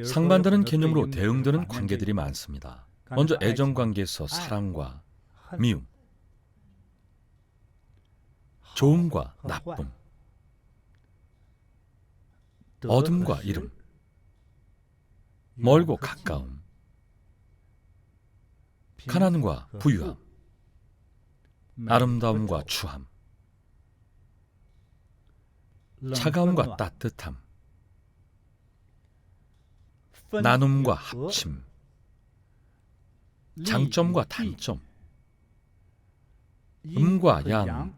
상반되는 개념으로 대응되는 관계들이 많습니다. 먼저 애정관계에서 사랑과 미움, 좋음과 나쁨, 어둠과 이름, 멀고 가까움, 가난과 부유함, 아름다움과 추함, 차가움과 따뜻함, 나눔과 합침, 장점과 단점, 음과 양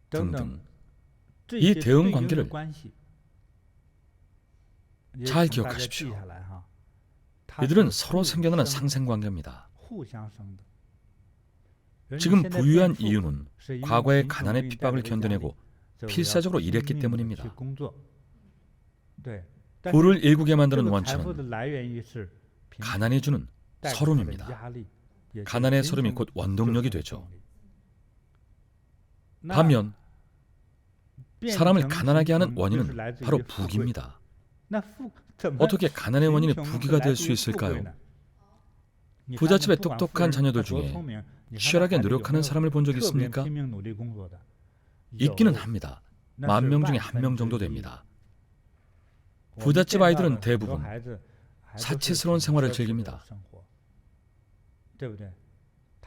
등등. 이 대응 관계를 잘 기억하십시오. 이들은 서로 생겨나는 상생관계입니다. 지금 부유한 이유는 과거의 가난의 핍박을 견뎌내고 필사적으로 일했기 때문입니다. 부를 일구게 만드는 원천은 가난이 주는 서름입니다. 가난의 서름이 곧 원동력이 되죠. 반면 사람을 가난하게 하는 원인은 바로 부귀입니다. 어떻게 가난의 원인이 부귀가 될 수 있을까요? 부잣집의 똑똑한 자녀들 중에 치열하게 노력하는 사람을 본 적 있습니까? 있기는 합니다. 10,000명 중에 1명 정도 됩니다. 부잣집 아이들은 대부분 사치스러운 생활을 즐깁니다.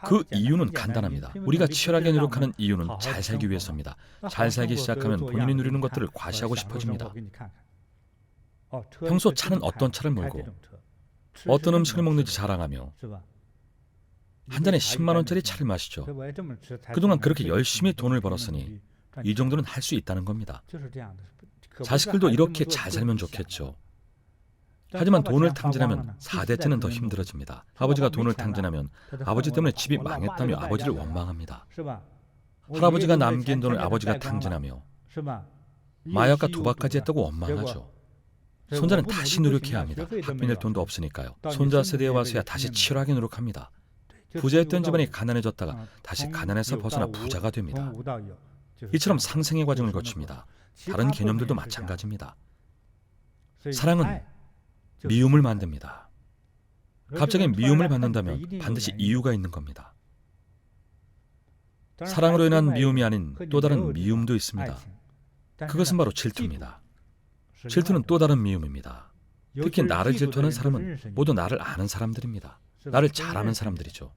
그 이유는 간단합니다. 우리가 치열하게 노력하는 이유는 잘 살기 위해서입니다. 잘 살기 시작하면 본인이 누리는 것들을 과시하고 싶어집니다. 평소 차는 어떤 차를 몰고 어떤 음식을 먹는지 자랑하며 한 잔에 10만 원짜리 차를 마시죠. 그동안 그렇게 열심히 돈을 벌었으니 이 정도는 할 수 있다는 겁니다. 자식들도 이렇게 잘 살면 좋겠죠. 하지만 돈을 탕진하면 4대째는 더 힘들어집니다. 아버지가 돈을 탕진하면 아버지 때문에 집이 망했다며 아버지를 원망합니다. 할아버지가 남긴 돈을 아버지가 탕진하며 마약과 도박까지 했다고 원망하죠. 손자는 다시 노력해야 합니다. 학비 낼 돈도 없으니까요. 손자 세대에 와서야 다시 치열하게 노력합니다. 부자였던 집안이 가난해졌다가 다시 가난에서 벗어나 부자가 됩니다. 이처럼 상생의 과정을 거칩니다. 다른 개념들도 마찬가지입니다. 사랑은 미움을 만듭니다. 갑자기 미움을 받는다면 반드시 이유가 있는 겁니다. 사랑으로 인한 미움이 아닌 또 다른 미움도 있습니다. 그것은 바로 질투입니다. 질투는 또 다른 미움입니다. 특히 나를 질투하는 사람은 모두 나를 아는 사람들입니다. 나를 잘 아는 사람들이죠.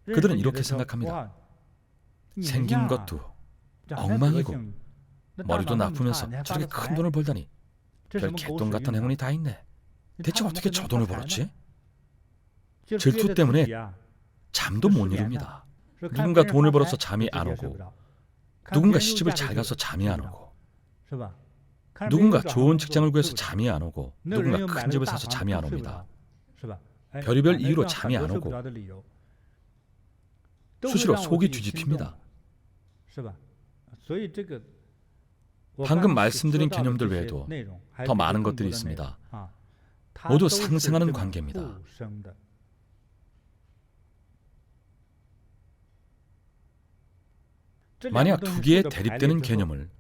그들은 이렇게 생각합니다. 생긴 것도 엉망이고 머리도 나쁘면서 저렇게 큰 돈을 벌다니 별 개똥 같은 행운이 다 있네. 대체 어떻게 저 돈을 벌었지? 질투 때문에 잠도 못 이룹니다. 누군가 돈을 벌어서 잠이 안 오고, 누군가 시집을 잘 가서 잠이 안 오고, 누군가 좋은 직장을 구해서 잠이 안 오고, 누군가 큰 집을 사서 잠이 안 옵니다. 별의별 이유로 잠이 안 오고 수시로 속이 뒤집힙니다. 방금 말씀드린 개념들 외에도 더 많은 것들이 있습니다. 모두 상생하는 관계입니다. 만약 두 개의 대립되는 개념을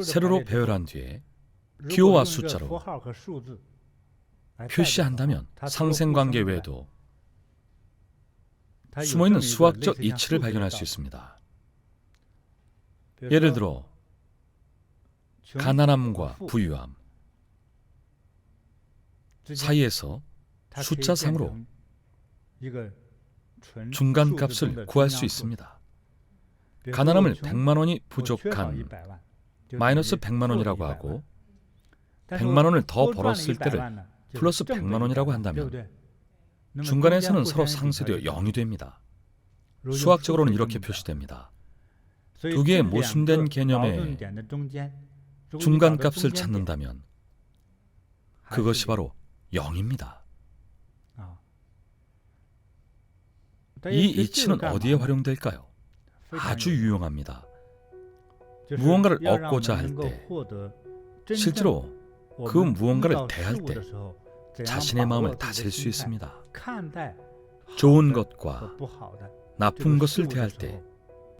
세로로 배열한 뒤에 기호와 숫자로 표시한다면 상생관계 외에도 숨어있는 수학적 이치를 발견할 수 있습니다. 예를 들어 가난함과 부유함 사이에서 숫자상으로 중간값을 구할 수 있습니다. 가난함을 100만 원이 부족한 마이너스 100만 원이라고 하고 100만 원을 더 벌었을 때를 플러스 100만 원이라고 한다면 중간에서는 서로 상쇄되어 0이 됩니다. 수학적으로는 이렇게 표시됩니다. 두 개의 모순된 개념의 중간값을 찾는다면 그것이 바로 0입니다. 이 이치는 어디에 활용될까요? 아주 유용합니다. 무언가를 얻고자 할 때, 실제로 그 무언가를 대할 때 자신의 마음을 다스릴 수 있습니다. 좋은 것과 나쁜 것을 대할 때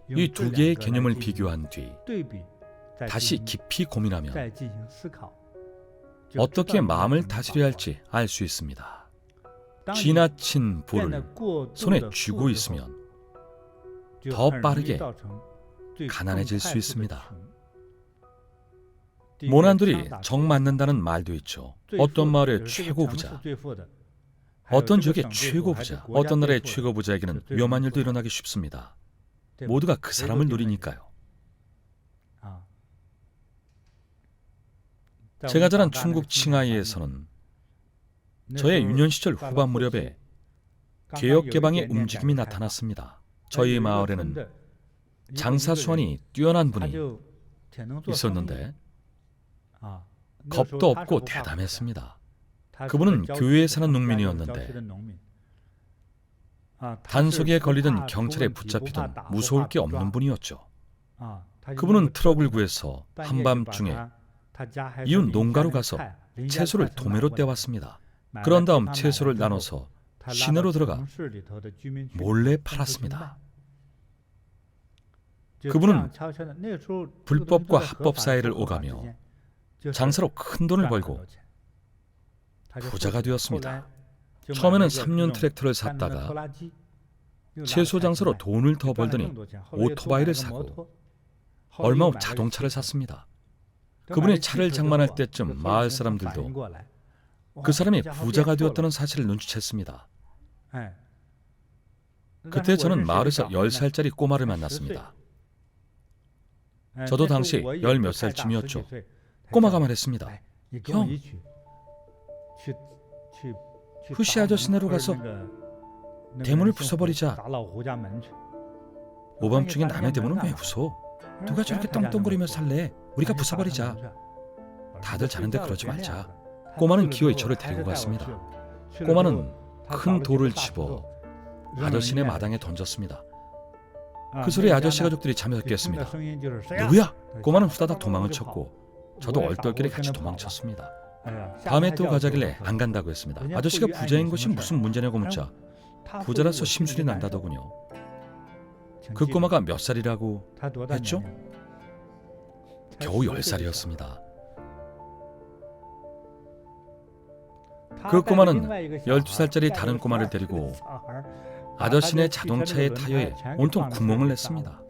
이 두 개의 개념을 비교한 뒤 다시 깊이 고민하면 어떻게 마음을 다스려야 할지 알 수 있습니다. 지나친 불을 손에 쥐고 있으면 더 빠르게 가난해질 수 있습니다. 모난들이 정 맞는다는 말도 있죠. 어떤 마을의 최고 부자, 어떤 지역의 최고 부자, 어떤 나라의 최고 부자에게는 위험한 일도 일어나기 쉽습니다. 모두가 그 사람을 노리니까요. 제가 자란 중국 칭하이에서는 저의 유년 시절 후반 무렵에 개혁 개방의 움직임이 나타났습니다. 저희 마을에는 장사 수완이 뛰어난 분이 있었는데 겁도 없고 대담했습니다. 그분은 교회에 사는 농민이었는데 단속에 걸리든 경찰에 붙잡히든 무서울 게 없는 분이었죠. 그분은 트럭을 구해서 한밤중에 이웃 농가로 가서 채소를 도매로 떼왔습니다. 그런 다음 채소를 나눠서 시내로 들어가 몰래 팔았습니다. 그분은 불법과 합법 사이를 오가며 장사로 큰 돈을 벌고 부자가 되었습니다. 처음에는 3년 트랙터를 샀다가 채소 장사로 돈을 더 벌더니 오토바이를 사고 얼마 후 자동차를 샀습니다. 그분이 차를 장만할 때쯤 마을 사람들도 그 사람이 부자가 되었다는 사실을 눈치챘습니다. 그때 저는 마을에서 10살짜리 꼬마를 만났습니다. 저도 당시 10몇 살쯤이었죠. 꼬마가 말했습니다. 형, 후시 아저씨네로 가서 대문을 부숴버리자. 오밤중에 남의 대문은 왜 부숴? 누가 저렇게 떵떵거리며 살래? 우리가 부숴버리자. 다들 자는데 그러지 말자. 꼬마는 기어이 저를 데리고 갔습니다. 꼬마는 큰 돌을 집어 아저씨네 마당에 던졌습니다. 그 소리에 아저씨 가족들이 잠에서 깼습니다. 누구야? 꼬마는 후다닥 도망을 쳤고 저도 얼떨결에 같이 도망쳤습니다. 다음에 또 가자길래 안 간다고 했습니다. 아저씨가 부자인 것이 무슨 문제냐고 묻자 부자라서 심술이 난다더군요. 그 꼬마가 몇 살이라고 했죠? 겨우 10살이었습니다. 그 꼬마는 12살짜리 다른 꼬마를 데리고 아저씨네 자동차의 타이어에 온통 구멍을 냈습니다.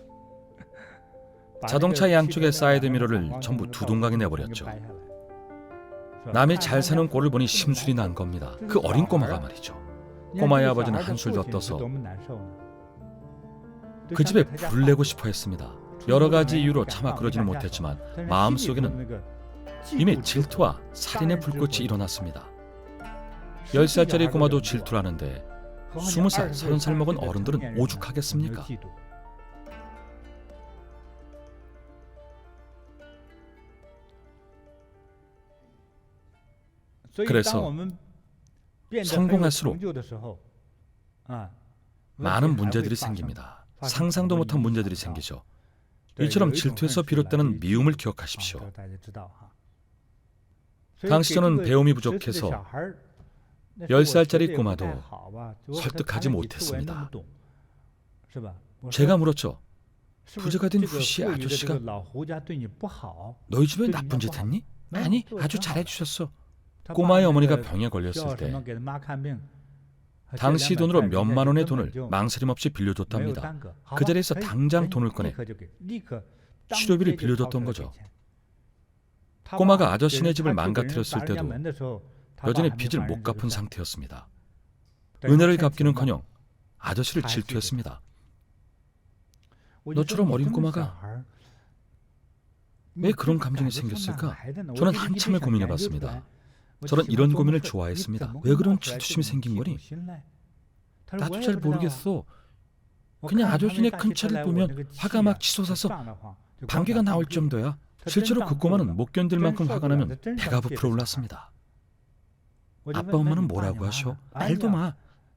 자동차 양쪽에 사이드 미러를 전부 두동강에 내버렸죠. 남이 잘 사는 꼴을 보니 심술이 난 겁니다. 그 어린 꼬마가 말이죠. 꼬마의 아버지는 한술 더 떠서 그 집에 불을 내고 싶어 했습니다. 여러 가지 이유로 차마 그러지는 못했지만 마음속에는 이미 질투와 살인의 불꽃이 일어났습니다. 10살짜리 꼬마도 질투를 하는데 20살, 30살 먹은 어른들은 오죽하겠습니까? 그래서 성공할수록 많은 문제들이 생깁니다. 상상도 못한 문제들이 생기죠. 이처럼 질투에서 비롯되는 미움을 기억하십시오. 당시 저는 배움이 부족해서 10살짜리 꼬마도 설득하지 못했습니다. 제가 물었죠. 부자가 된 후시 아저씨가 너희 집에 나쁜 짓 했니? 아니, 아주 잘해주셨어. 꼬마의 어머니가 병에 걸렸을 때 당시 돈으로 몇만 원의 돈을 망설임 없이 빌려줬답니다. 그 자리에서 당장 돈을 꺼내 치료비를 빌려줬던 거죠. 꼬마가 아저씨네 집을 망가뜨렸을 때도 여전히 빚을 못 갚은 상태였습니다. 은혜를 갚기는커녕 아저씨를 질투했습니다. 너처럼 어린 꼬마가 왜 그런 감정이 생겼을까? 저는 한참을 고민해봤습니다. 저는 이런 고민을 좋아했습니다. 왜 그런 질투심이 생긴 거니? 나도 잘 모르겠어. 그냥 아저씨네 큰 차를 보면 화가 막 치솟아서 방귀가 나올 정도야. 실제로 그 꼬마는 못 견딜 만큼 화가 나면 배가 부풀어 올랐습니다. 아빠 엄마는 뭐라고 하셔? 말도 마.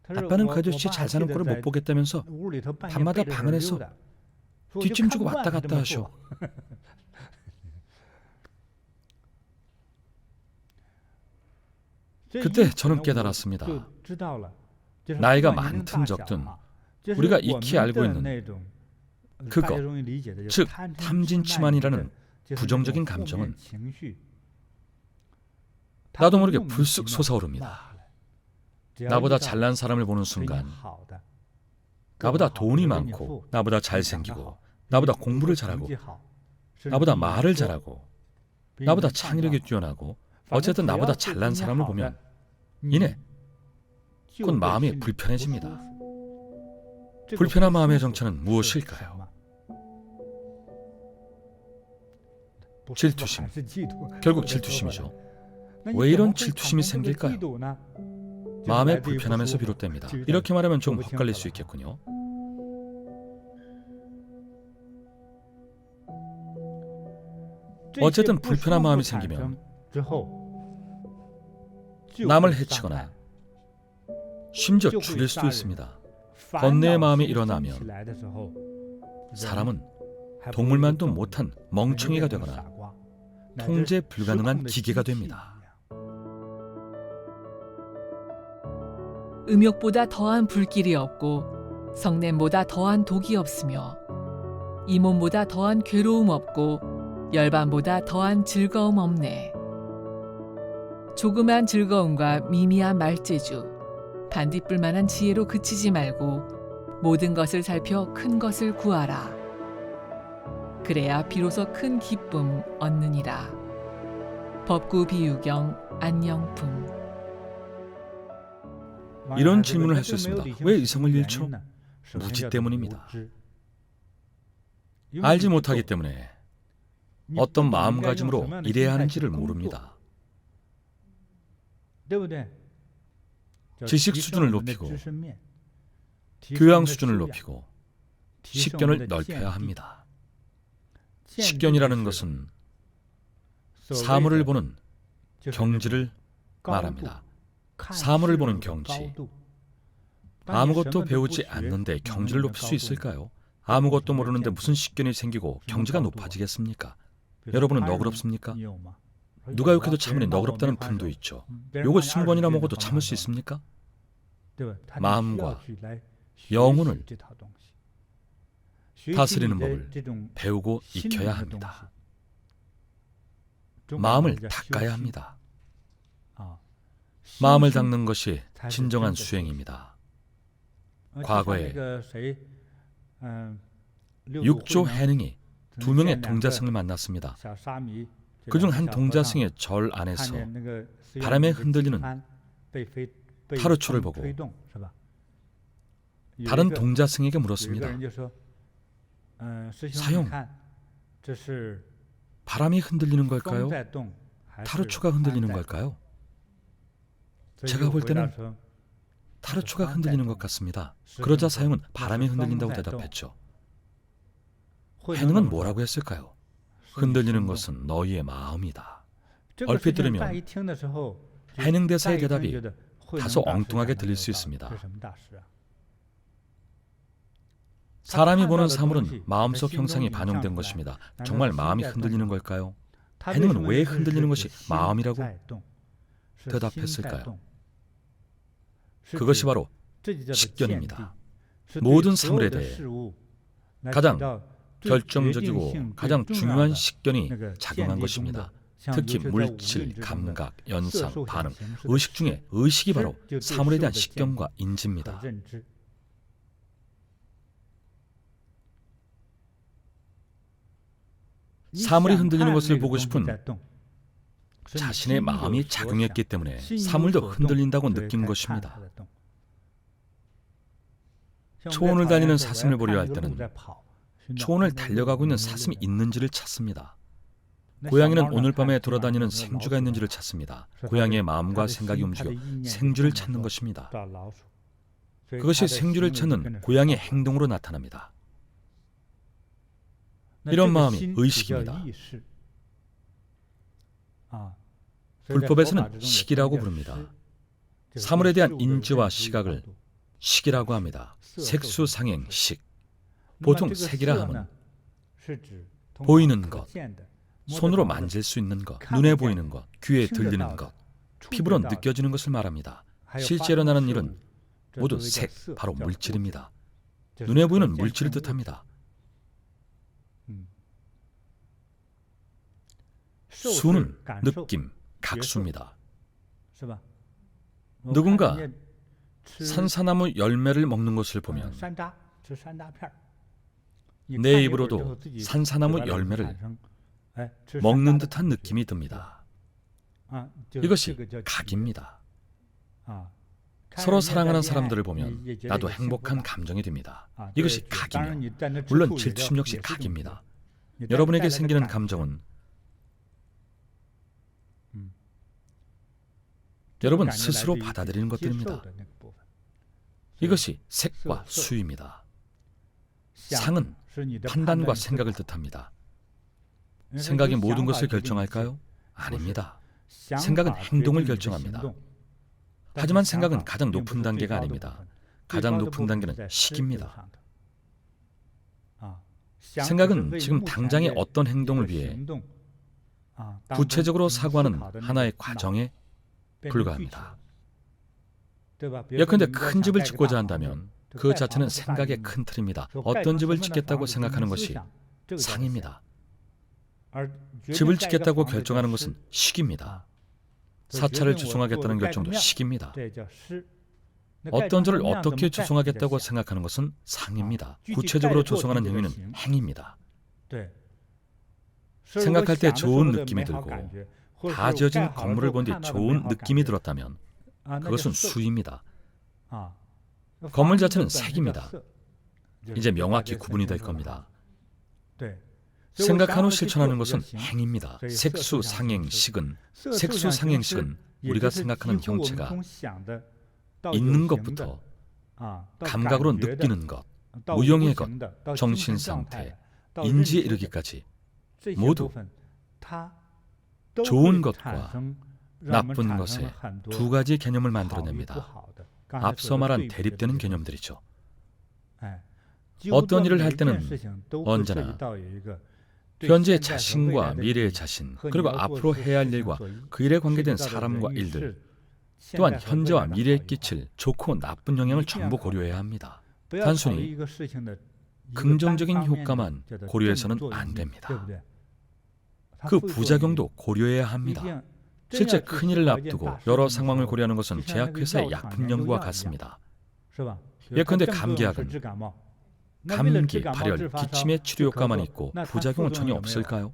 아빠는 그 아저씨 잘 사는 꼴을 못 보겠다면서 밤마다 방 안에서 뒷짐 주고 왔다 갔다 하셔. 그때 저는 깨달았습니다. 나이가 많든 적든 우리가 익히 알고 있는 그것, 즉 탐진치만이라는 부정적인 감정은 나도 모르게 불쑥 솟아오릅니다. 나보다 잘난 사람을 보는 순간 나보다 돈이 많고 나보다 잘생기고 나보다 공부를 잘하고 나보다 말을 잘하고 나보다 창의력이 뛰어나고 어쨌든 나보다 잘난 사람을 보면 이내 곧 마음이 불편해집니다. 불편한 마음의 정체는 무엇일까요? 질투심. 결국 질투심이죠. 왜 이런 질투심이 생길까요? 마음의 불편함에서 비롯됩니다. 이렇게 말하면 좀 헛갈릴 수 있겠군요. 어쨌든 불편한 마음이 생기면 남을 해치거나 심지어 죽일 수도 있습니다. 번뇌의 마음이 일어나면 사람은 동물만도 못한 멍청이가 되거나 통제 불가능한 기계가 됩니다. 음욕보다 더한 불길이 없고 성냄보다 더한 독이 없으며 이 몸보다 더한 괴로움 없고 열반보다 더한 즐거움 없네. 조그만 즐거움과 미미한 말재주, 반딧불만한 지혜로 그치지 말고 모든 것을 살펴 큰 것을 구하라. 그래야 비로소 큰 기쁨 얻느니라. 법구 비유경 안녕품. 이런 질문을 할 수 있습니다. 왜 이성을 잃죠? 무지 때문입니다. 알지 못하기 때문에 어떤 마음가짐으로 일해야 하는지를 모릅니다. 지식 수준을 높이고 교양 수준을 높이고 식견을 넓혀야 합니다. 식견이라는 것은 사물을 보는 경지를 말합니다. 사물을 보는 경지. 아무것도 배우지 않는데 경지를 높일 수 있을까요? 아무것도 모르는데 무슨 식견이 생기고 경지가 높아지겠습니까? 여러분은 너그럽습니까? 누가 욕해도 참으니 너그럽다는 분도 있죠. 욕을 20번이나 먹어도 참을 수 있습니까? 마음과 영혼을 다스리는 법을 배우고 익혀야 합니다. 마음을 닦아야 합니다. 마음을 닦는 것이 진정한 수행입니다. 과거에 6조 해능이 2명의 동자승을 만났습니다. 그중 한 동자승의 절 안에서 바람에 흔들리는 타르초를 보고 다른 동자승에게 물었습니다. 사형, 바람이 흔들리는 걸까요? 타르초가 흔들리는 걸까요? 제가 볼 때는 타르초가 흔들리는 것 같습니다. 그러자 사형은 바람이 흔들린다고 대답했죠. 해능은 뭐라고 했을까요? 흔들리는 것은 너희의 마음이다. 얼핏 들으면 해능 대사의 대답이 다소 엉뚱하게 들릴 수 있습니다. 사람이 보는 사물은 마음속 형상이 반영된 것입니다. 정말 마음이 흔들리는 걸까요? 해능은 왜 흔들리는 것이 마음이라고 대답했을까요? 그것이 바로 식견입니다. 모든 사물에 대해 가장 결정적이고 가장 중요한 식견이 작용한 것입니다. 특히 물질, 감각, 연상, 반응, 의식 중에 의식이 바로 사물에 대한 식견과 인지입니다. 사물이 흔들리는 것을 보고 싶은 자신의 마음이 작용했기 때문에 사물도 흔들린다고 느낀 것입니다. 초원을 다니는 사슴을 보려 할 때는 초원을 달려가고 있는 사슴이 있는지를 찾습니다. 고양이는 오늘 밤에 돌아다니는 생쥐가 있는지를 찾습니다. 고양이의 마음과 생각이 움직여 생쥐를 찾는 것입니다. 그것이 생쥐를 찾는 고양이의 행동으로 나타납니다. 이런 마음이 의식입니다. 불법에서는 식이라고 부릅니다. 사물에 대한 인지와 시각을 식이라고 합니다. 색수상행 식. 보통 색이라 함은 보이는 것, 손으로 만질 수 있는 것, 눈에 보이는 것, 귀에 들리는 것, 피부로 느껴지는 것을 말합니다. 실제로 나는 일은 모두 색, 바로 물질입니다. 눈에 보이는 물질을 뜻합니다. 수는 느낌, 각수입니다. 누군가 산사나무 열매를 먹는 것을 보면 내 입으로도 산사나무 열매를 먹는 듯한 느낌이 듭니다. 이것이 각입니다. 서로 사랑하는 사람들을 보면 나도 행복한 감정이 듭니다. 이것이 각이며, 물론 질투심 역시 각입니다. 여러분에게 생기는 감정은 여러분 스스로 받아들이는 것들입니다. 이것이 색과 수입니다. 상은 판단과 생각을 뜻합니다. 생각이 모든 것을 결정할까요? 아닙니다. 생각은 행동을 결정합니다. 하지만 생각은 가장 높은 단계가 아닙니다. 가장 높은 단계는 식입니다. 생각은 지금 당장의 어떤 행동을 위해 구체적으로 사고하는 하나의 과정에 불과합니다. 예컨대 큰 집을 짓고자 한다면 그 자체는 생각의 큰 틀입니다. 어떤 집을 짓겠다고 생각하는 것이 상입니다. 집을 짓겠다고 결정하는 것은 식입니다. 사찰을 주송하겠다는 결정도 식입니다. 어떤 절을 어떻게 주송하겠다고 생각하는 것은 상입니다. 구체적으로 주송하는 행위는 행입니다. 생각할 때 좋은 느낌이 들고 다 지어진 건물을 본 뒤 좋은 느낌이 들었다면 그것은 수입니다. 건물 자체는 색입니다. 이제 명확히 구분이 될 겁니다. 생각한 후 실천하는 것은 행입니다. 색수상행식은 우리가 생각하는 형체가 있는 것부터 감각으로 느끼는 것, 무형의 것, 정신상태, 인지에 이르기까지 모두 좋은 것과 나쁜 것의 두 가지 개념을 만들어냅니다. 앞서 말한 대립되는 개념들이죠. 어떤 일을 할 때는 언제나 현재 자신과 미래의 자신, 그리고 앞으로 해야 할 일과 그 일에 관계된 사람과 일들, 또한 현재와 미래에 끼칠 좋고 나쁜 영향을 전부 고려해야 합니다. 단순히 긍정적인 효과만 고려해서는 안 됩니다. 그 부작용도 고려해야 합니다. 실제 큰일을 앞두고 여러 상황을 고려하는 것은 제약회사의 약품 연구와 같습니다. 예컨대 감기약은 감기, 발열, 기침의 치료 효과만 있고 부작용은 전혀 없을까요?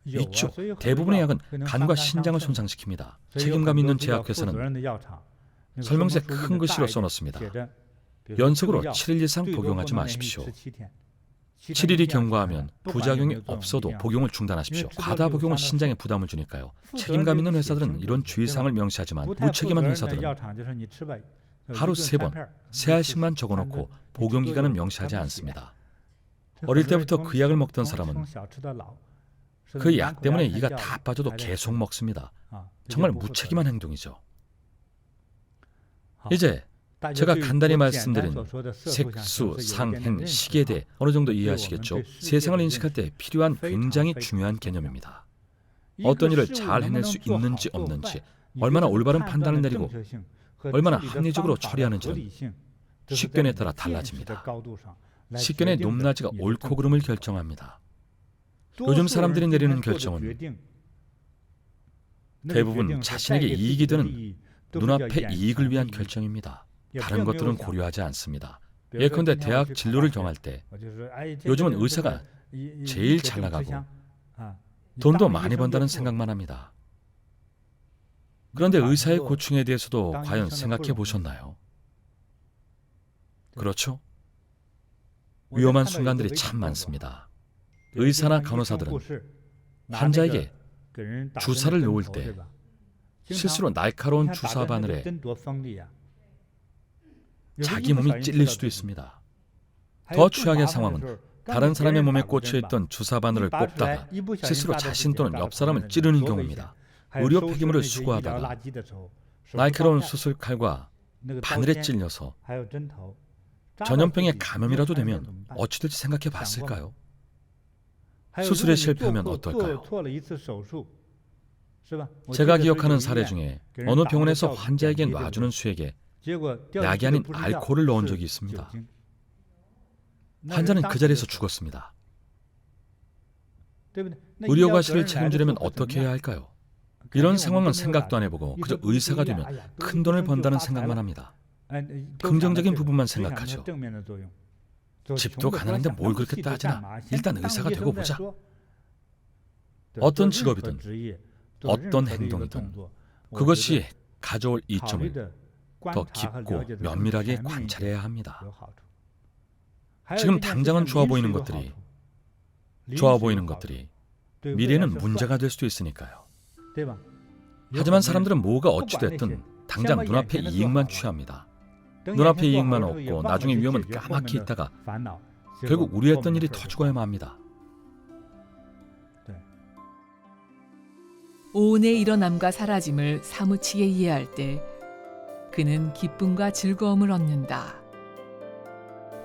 있죠. 대부분의 약은 간과 신장을 손상시킵니다. 책임감 있는 제약회사는 설명서에 큰 글씨로 써놓습니다. 연속으로 7일 이상 복용하지 마십시오. 7일이 경과하면 부작용이 없어도 복용을 중단하십시오. 과다 복용은 신장에 부담을 주니까요. 책임감 있는 회사들은 이런 주의사항을 명시하지만 무책임한 회사들은 하루 3번, 3알씩만 적어놓고 복용기간은 명시하지 않습니다. 어릴 때부터 그 약을 먹던 사람은 그 약 때문에 이가 다 빠져도 계속 먹습니다. 정말 무책임한 행동이죠. 이제 제가 간단히 말씀드린 색수, 상행, 식에 대해 어느 정도 이해하시겠죠? 세상을 인식할 때 필요한 굉장히 중요한 개념입니다. 어떤 일을 잘 해낼 수 있는지 없는지, 얼마나 올바른 판단을 내리고 얼마나 합리적으로 처리하는지는 식견에 따라 달라집니다. 식견의 높낮이가 옳고 그름을 결정합니다. 요즘 사람들이 내리는 결정은 대부분 자신에게 이익이 되는 눈앞의 이익을 위한 결정입니다. 다른 것들은 고려하지 않습니다. 예컨대 대학 진로를 정할 때 요즘은 의사가 제일 잘 나가고 돈도 많이 번다는 생각만 합니다. 그런데 의사의 고충에 대해서도 과연 생각해 보셨나요? 그렇죠? 위험한 순간들이 참 많습니다. 의사나 간호사들은 환자에게 주사를 놓을 때 실수로 날카로운 주사 바늘에 자기 몸이 찔릴 수도 있습니다. 더 최악의 상황은 다른 사람의 몸에 꽂혀있던 주사 바늘을 꼽다가 실수로 자신 또는 옆 사람을 찌르는 경우입니다. 의료 폐기물을 수거하다가 날카로운 수술칼과 바늘에 찔려서 전염병에 감염이라도 되면 어찌 될지 생각해 봤을까요? 수술에 실패하면 어떨까요? 제가 기억하는 사례 중에 어느 병원에서 환자에게 놔주는 수액에 약이 아닌 알코올을 넣은 적이 있습니다. 환자는 그 자리에서 죽었습니다. 의료과실을 책임지려면 어떻게 해야 할까요? 이런 상황은 생각도 안 해보고 그저 의사가 되면 큰 돈을 번다는 생각만 합니다. 긍정적인 부분만 생각하죠. 집도 가난한데 뭘 그렇게 따지나. 일단 의사가 되고 보자. 어떤 직업이든 어떤 행동이든 그것이 가져올 이점을 더 깊고 면밀하게 관찰해야 합니다. 지금 당장은 좋아 보이는 것들이 미래는 문제가 될 수도 있으니까요. 하지만 사람들은 뭐가 어찌됐든 당장 눈앞의 이익만 취합니다. 눈앞의 이익만 얻고 나중에 위험은 까맣게 있다가 결국 우리 했던 일이 터지고야 맙니다. 오은의 일어남과 사라짐을 사무치게 이해할 때 그는 기쁨과 즐거움을 얻는다.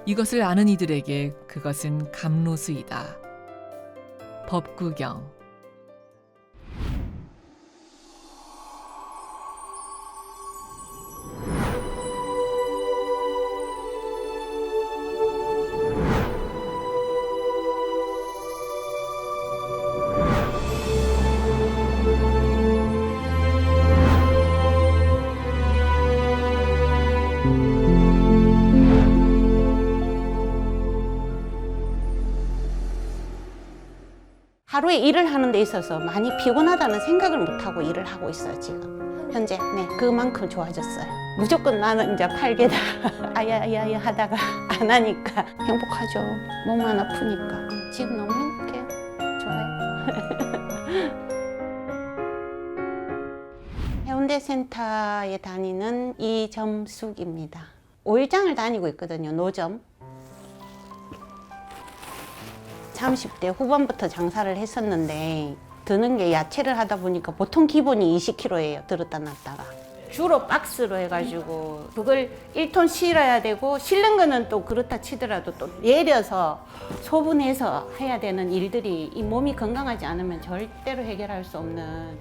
이것을 아는 이들에게 그것은 감로수이다. 법구경. 하루에 일을 하는 데 있어서 많이 피곤하다는 생각을 못하고 일을 하고 있어요, 지금. 현재, 네, 그만큼 좋아졌어요. 무조건 나는 이제 팔게다. 아야야야 하다가 안 하니까 행복하죠. 몸만 아프니까. 지금 너무 행복해요. 좋아요. 해운대센터에 다니는 이점숙입니다. 5일장을 다니고 있거든요, 노점. 30대 후반부터 장사를 했었는데 드는 게 야채를 하다 보니까 보통 기본이 20kg예요. 들었다 놨다가. 주로 박스로 해가지고 그걸 1톤 실어야 되고 실는 거는 또 그렇다 치더라도 또 예려서 소분해서 해야 되는 일들이 이 몸이 건강하지 않으면 절대로 해결할 수 없는.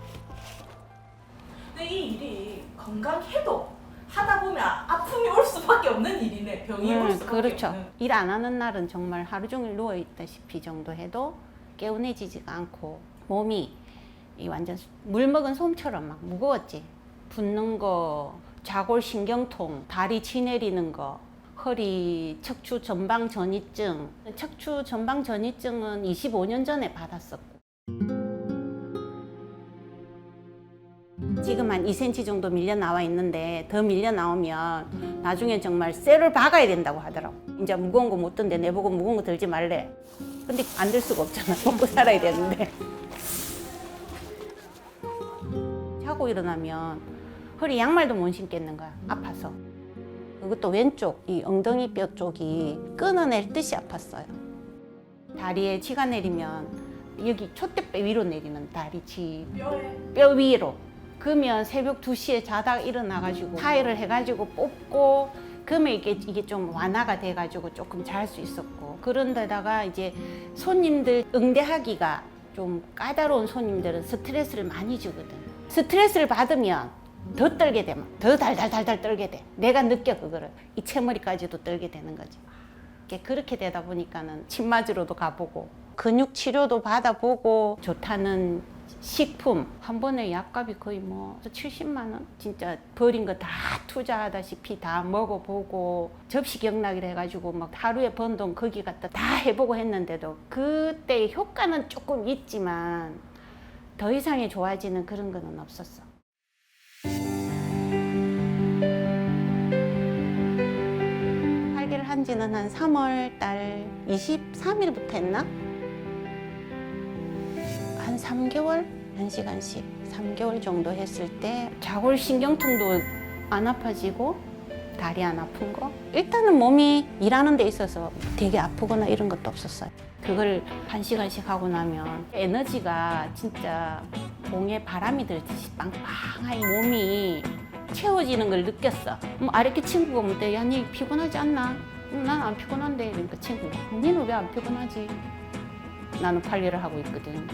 근데 이 일이 건강해도 하다 보면 아픔이 올 수밖에 없는 일이네. 병이 올 수밖에 그렇죠. 없는. 일 안 하는 날은 정말 하루 종일 누워 있다시피 정도 해도 개운해지지가 않고 몸이 이 완전 물 먹은 솜처럼 막 무거웠지. 붓는 거, 좌골 신경통, 다리 치내리는 거, 허리 척추 전방 전이증. 척추 전방 전이증은 25년 전에 받았었고. 지금 한 2cm 정도 밀려 나와 있는데 더 밀려 나오면 나중에 정말 쇠를 박아야 된다고 하더라고. 이제 무거운 거 못 든대. 내보고 무거운 거 들지 말래. 근데 안 들 수가 없잖아. 먹고 살아야 되는데. 자고 일어나면 허리 양말도 못 신겠는 거야. 아파서. 그것도 왼쪽 이 엉덩이 뼈 쪽이 끊어낼 듯이 아팠어요. 다리에 치가 내리면 여기 촛대뼈 위로 내리는 다리치 뼈 위로. 그러면 새벽 2시에 자다가 일어나가지고 타일을 해가지고 뽑고 그러면 이게 좀 완화가 돼가지고 조금 잘 수 있었고. 그런데다가 이제 손님들 응대하기가 좀 까다로운 손님들은 스트레스를 많이 주거든. 스트레스를 받으면 더 떨게 돼. 더 달달달달 떨게 돼. 내가 느껴 그거를. 이 채머리까지도 떨게 되는 거지. 그렇게 되다 보니까는 침 맞으러도 가보고 근육 치료도 받아보고 좋다는 식품 한 번에 약값이 거의 뭐 70만 원? 진짜 버린 거 다 투자하다시피 다 먹어보고 접시 경락이라 해가지고 막 하루에 번 돈 거기 갖다 다 해보고 했는데도 그때 효과는 조금 있지만 더 이상의 좋아지는 그런 거는 없었어. 팔개를 한 지는 한 3월 달 23일부터 했나? 한 3개월? 1시간씩 3개월 정도 했을 때 좌골 신경통도 안 아파지고 다리 안 아픈 거. 일단은 몸이 일하는 데 있어서 되게 아프거나 이런 것도 없었어요. 그걸 1시간씩 하고 나면 에너지가 진짜 봉에 바람이 들듯이 빵빵하니 몸이 채워지는 걸 느꼈어. 뭐 아랫게 친구가 오면 야, 니 피곤하지 않나? 난 안 피곤한데. 그러니까 친구가 니는 왜 안 피곤하지? 나는 관리를 하고 있거든.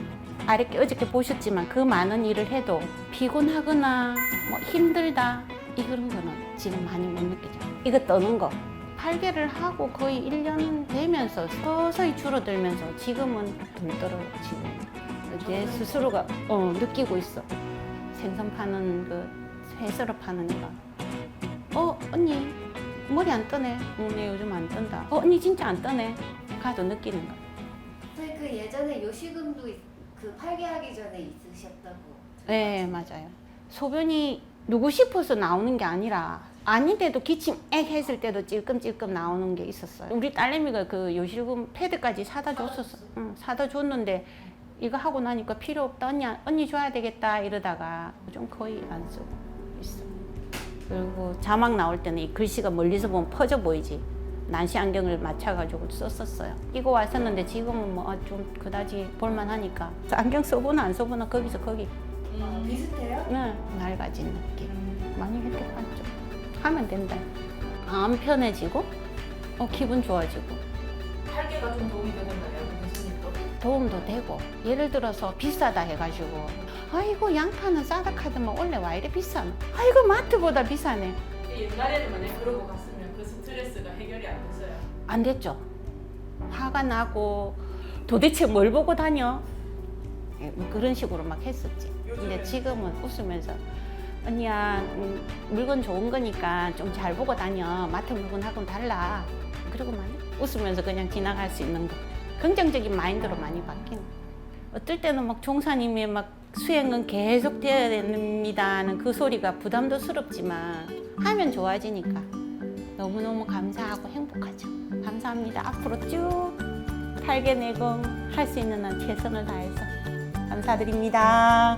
아랫게 어저께 보셨지만 그 많은 일을 해도 피곤하거나 뭐 힘들다 이런 거는 지금 많이 못 느끼죠. 이거 떠는 거 8개를 하고 거의 1년 되면서 서서히 줄어들면서 지금은 덜 떨어요. 지금 내 스스로가 느끼고 있어. 생선 파는 그 회서로 파는 애가 언니 머리 안 뜨네. 내 요즘 안 뜬다. 언니 진짜 안 뜨네. 가도 느끼는 거야. 선생님 그 예전에 요실금도 그 팔개하기 전에 있으셨다고. 네, 맞아요. 소변이 누구 싶어서 나오는 게 아니라 아닌데도 기침 액 했을 때도 찔끔찔끔 나오는 게 있었어요. 우리 딸내미가 그 요실금 패드까지 사다 줬었어. 응, 사다 줬는데 이거 하고 나니까 필요 없다. 언니 줘야 되겠다 이러다가 좀 거의 안 쓰고 있어. 그리고 자막 나올 때는 이 글씨가 멀리서 보면 퍼져 보이지. 난시 안경을 맞춰가지고 썼었어요. 끼고 왔었는데 지금은 뭐 좀 그다지 볼만하니까 안경 써보나 안 써보나 거기서 거기. 비슷해요? 네, 맑아진 느낌. 많이 이렇게 반쪽 하면 된다. 마음 편해지고, 기분 좋아지고. 팔개가 좀 도움이 되겠나요, 교수님 또? 도움도 되고. 예를 들어서 비싸다 해가지고, 아이고 양파는 싸다 카드만 원래 왜 이래 비싸나? 아이고 마트보다 비싸네. 옛날에는 만약 그러고 갔으면 그 스트레스가 해결이 안 됐어요. 안 됐죠. 화가 나고 도대체 뭘 보고 다녀? 뭐 그런 식으로 막 했었지. 근데 지금은 웃으면서 언니야 물건 좋은 거니까 좀 잘 보고 다녀. 마트 물건하고는 달라. 그러고 많이 웃으면서 그냥 지나갈 수 있는 거. 긍정적인 마인드로 많이 바뀌는. 어떨 때는 막 종사님이 막 수행은 계속 돼야 됩니다는 그 소리가 부담도스럽지만 하면 좋아지니까 너무너무 감사하고 행복하죠. 감사합니다. 앞으로 쭉 팔개 내공 할 수 있는 한 최선을 다해서 감사드립니다.